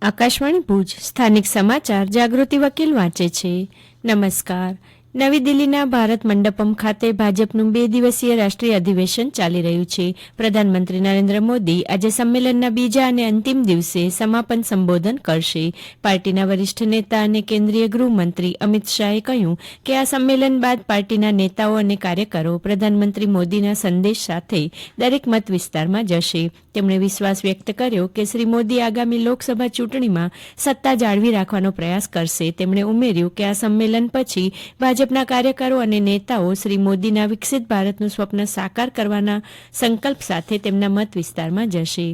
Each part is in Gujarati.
આકાશવાણી ભુજ સ્થાનિક સમાચાર જાગૃતિ વકીલ વાંચે છે. નમસ્કાર. નવી દિલ્હીના ભારત મંડપમ ખાતે ભાજપનું 2 દિવસીય રાષ્ટ્રીય અધિવેશન ચાલી રહ્યું છે. પ્રધાનમંત્રી નરેન્દ્ર મોદી આજે સંમેલનના બીજા અને અંતિમ દિવસે સમાપન સંબોધન કરશે. પાર્ટીના વરિષ્ઠ નેતા અને કેન્દ્રીય ગૃહમંત્રી અમિત શાહે કહ્યું કે આ સંમેલન બાદ પાર્ટીના નેતાઓ અને કાર્યકરો પ્રધાનમંત્રી મોદીના સંદેશ સાથે દરેક મત વિસ્તારમાં જશે. તેમણે વિશ્વાસ વ્યક્ત કર્યો કે શ્રી મોદી આગામી લોકસભા ચૂંટણીમાં સત્તા જાળવી રાખવાનો પ્રયાસ કરશે. તેમણે ઉમેર્યું કે આ સંમેલન પછી ભાજપના કાર્યકરો અને નેતાઓ શ્રી મોદીના વિકસિત ભારતનું સ્વપ્ન સાકાર કરવાના સંકલ્પ સાથે તેમના મત વિસ્તારમાં જશે.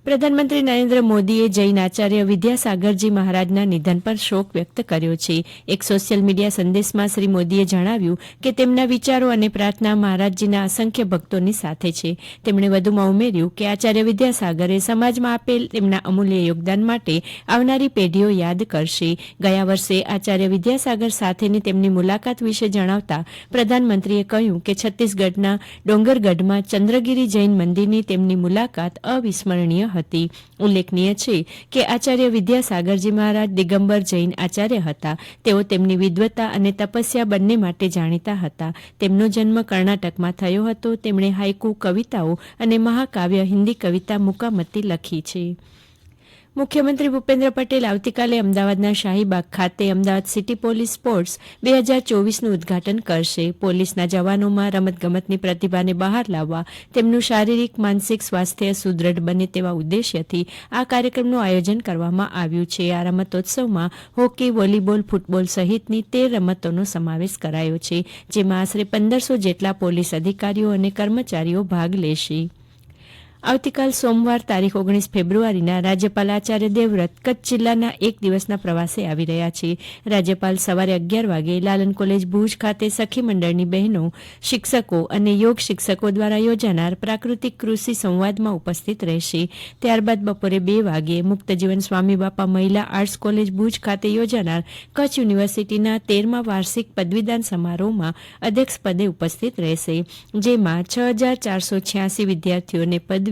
પ્રધાનમંત્રી નરેન્દ્ર મોદીએ જૈન આચાર્ય વિદ્યાસાગરજી મહારાજના નિધન પર શોક વ્યક્ત કર્યો છે. એક સોશિયલ મીડિયા સંદેશમાં શ્રી મોદીએ જણાવ્યું કે તેમના વિચારો અને પ્રાર્થના મહારાજજીના અસંખ્ય ભક્તોની સાથે છે. તેમણે વધુમાં ઉમેર્યું કે આચાર્ય વિદ્યાસાગરે સમાજમાં આપેલ તેમના અમૂલ્ય યોગદાન માટે આવનારી પેઢીઓ યાદ કરશે. ગયા વર્ષે આચાર્ય વિદ્યાસાગર સાથેની તેમની મુલાકાત વિશે જણાવતા પ્રધાનમંત્રીએ કહ્યું કે છત્તીસગઢના ડોંગરગઢમાં ચંદ્રગીરી જૈન મંદિરની તેમની મુલાકાત અવિસ્મરણીય હતી. ઉલ્લેખનીય છે કે આચાર્ય વિદ્યાસાગરજી મહારાજ દિગંબર જૈન આચાર્ય હતા. તેઓ તેમની વિદ્વતા અને તપસ્યા બંને માટે જાણીતા હતા. તેમનો જન્મ કર્ણાટકમાં થયો હતો. તેમણે હાઇકુ કવિતાઓ અને મહાકાવ્ય હિન્દી કવિતા મુકામતી લખી છે. મુખ્યમંત્રી ભૂપેન્દ્ર પટેલ આવતીકાલે અમદાવાદના શાહીબાગ ખાતે અમદાવાદ સિટી પોલીસ સ્પોર્ટ્સ 2024નું ઉદ્ઘાટન કરશે. પોલીસના જવાનોમાં રમતગમતની પ્રતિભાને બહાર લાવવા, તેમનું શારીરિક માનસિક સ્વાસ્થ્ય સુદૃઢ બને તેવા ઉદ્દેશ્યથી આ કાર્યક્રમનું આયોજન કરવામાં આવ્યું છે. આ રમતોત્સવમાં હોકી, વોલીબોલ, ફૂટબોલ સહિતની 13 રમતોનો સમાવેશ કરાયો છે, જેમાં આશરે 1500 જેટલા પોલીસ અધિકારીઓ અને કર્મચારીઓ ભાગ લેશે. આવતીકાલ સોમવાર તારીખ 19 ફેબ્રુઆરીના રાજ્યપાલ આચાર્ય દેવવ્રત કચ્છ જિલ્લાના 1 દિવસના પ્રવાસે આવી રહ્યા છે. રાજ્યપાલ સવારે 11 વાગે લાલન કોલેજ ભુજ ખાતે સખી મંડળની બહેનો, શિક્ષકો અને યોગ શિક્ષકો દ્વારા યોજાનાર પ્રાકૃતિક કૃષિ સંવાદમાં ઉપસ્થિત રહેશે. ત્યારબાદ બપોરે 2 વાગે મુક્તજીવન સ્વામી બાપા મહિલા આર્ટ્સ કોલેજ ભુજ ખાતે યોજાનાર કચ્છ યુનિવર્સિટીના 13મા વાર્ષિક પદવીદાન સમારોહમાં અધ્યક્ષપદે ઉપસ્થિત રહેશે, જેમાં 6486 વિદ્યાર્થીઓને પદવી,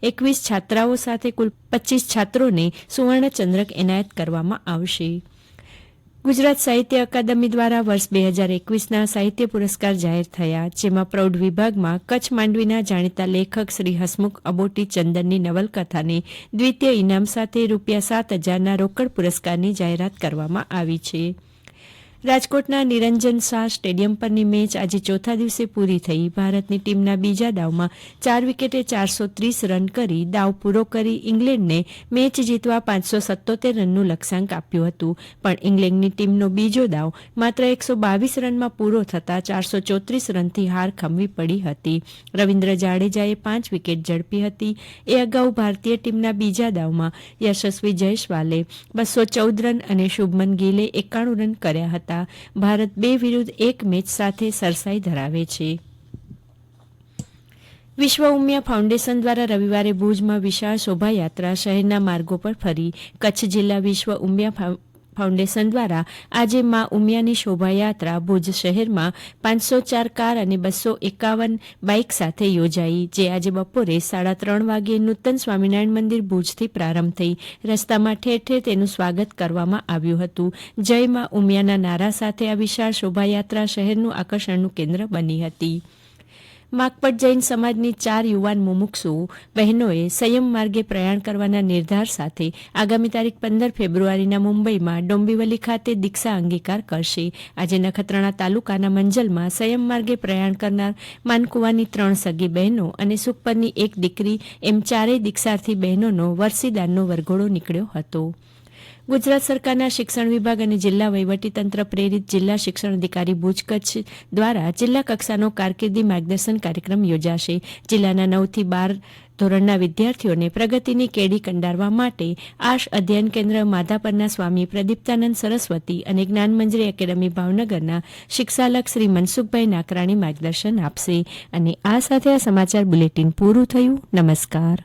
21 છાત્રાઓ સાથે કુલ 25 છાત્રોને સુવર્ણચંદ્રક એનાયત કરવામાં આવશે. ગુજરાત સાહિત્ય અકાદમી દ્વારા વર્ષ 2021ના સાહિત્ય પુરસ્કાર જાહેર થયા, જેમાં પ્રૌઢ વિભાગમાં કચ્છ માંડવીના જાણીતા લેખક શ્રી હસમુખ અબોટી ચંદનની નવલકથાને દ્વિતીય ઇનામ સાથે ₹7,000ના રોકડ પુરસ્કારની જાહેરાત કરવામાં આવી છે. રાજકોટના નિરંજન શાહ સ્ટેડિયમ પરની મેચ આજે ચોથા દિવસે પૂરી થઈ. ભારતની ટીમના બીજા દાવમાં 4 વિકેટે 430 રન કરી દાવ પૂરો કરી ઇંગ્લેન્ડને મેચ જીતવા 577 રનનું લક્ષ્યાંક આપ્યું હતું, પણ ઇંગ્લેન્ડની ટીમનો બીજો દાવ માત્ર 122 રનમાં પૂરો થતાં 434 રનથી હાર ખમવી પડી હતી. રવિન્દ્ર જાડેજાએ 5 વિકેટ ઝડપી હતી. એ અગાઉ ભારતીય ટીમના બીજા દાવમાં યશસ્વી જયસ્વાલે 214 રન અને શુભમન ગિલે 91 રન કર્યા હતા. ભારત 2 વિરુદ્ધ 1 મેચ સાથે સરસાઈ ધરાવે છે. વિશ્વ ઉમિયા ફાઉન્ડેશન દ્વારા રવિવારે ભુજમાં વિશાળ શોભાયાત્રા શહેરના માર્ગો પર ફરી. કચ્છ જિલ્લા વિશ્વ ઉમિયા ફાઉન્ડેશન દ્વારા આજે મા ઉમિયાની શોભાયાત્રા ભુજ શહેરમાં 504 કાર અને 251 બાઇક સાથે યોજાઈ, જે આજે બપોરે 3:30 વાગે નૂતન સ્વામિનારાયણ મંદિર ભુજથી પ્રારંભ થઈ. રસ્તામાં ઠેર ઠેર તેનું સ્વાગત કરવામાં આવ્યું હતું. જય મા ઉમિયાના નારા સાથે આ વિશાળ શોભાયાત્રા શહેરનું આકર્ષણનું કેન્દ્ર બની હતી. માકપટ જૈન સમાજની 4 યુવાન મુમુક્ષુઓ બહેનોએ સંયમ માર્ગે પ્રયાણ કરવાના નિર્ધાર સાથે આગામી તારીખ 15 ફેબ્રુઆરીના મુંબઈમાં ડોંબિવલી ખાતે દીક્ષા અંગીકાર કરશે. આજે નખત્રાણા તાલુકાના મંજલમાં સંયમ માર્ગે પ્રયાણ કરનાર માનકુવાની 3 સગી બહેનો અને સુખપરની 1 દીકરી એમ 4 દીક્ષાર્થી બહેનોનો વરસીદાનનો વરઘોડો નીકળ્યો હતો. ગુજરાત સરકારના શિક્ષણ વિભાગ અને જિલ્લા વહીવટીતંત્ર પ્રેરિત જિલ્લા શિક્ષણ અધિકારી ભુજ કચ્છ દ્વારા જિલ્લા કક્ષાનો કારકિર્દી માર્ગદર્શન કાર્યક્રમ યોજાશે. જિલ્લાના 9 થી 12 ધોરણના વિદ્યાર્થીઓને પ્રગતિની કેડી કંડારવા માટે આશ અધ્યયન કેન્દ્ર માધાપરના સ્વામી પ્રદીપ્તાનંદ સરસ્વતી અને જ્ઞાનમંજરી એકેડમી ભાવનગરના શિક્ષાલક શ્રી મનસુખભાઈ નાકરાણી માર્ગદર્શન આપશે. અને આ સાથે આ સમાચાર બુલેટિન પૂરું થયું. નમસ્કાર.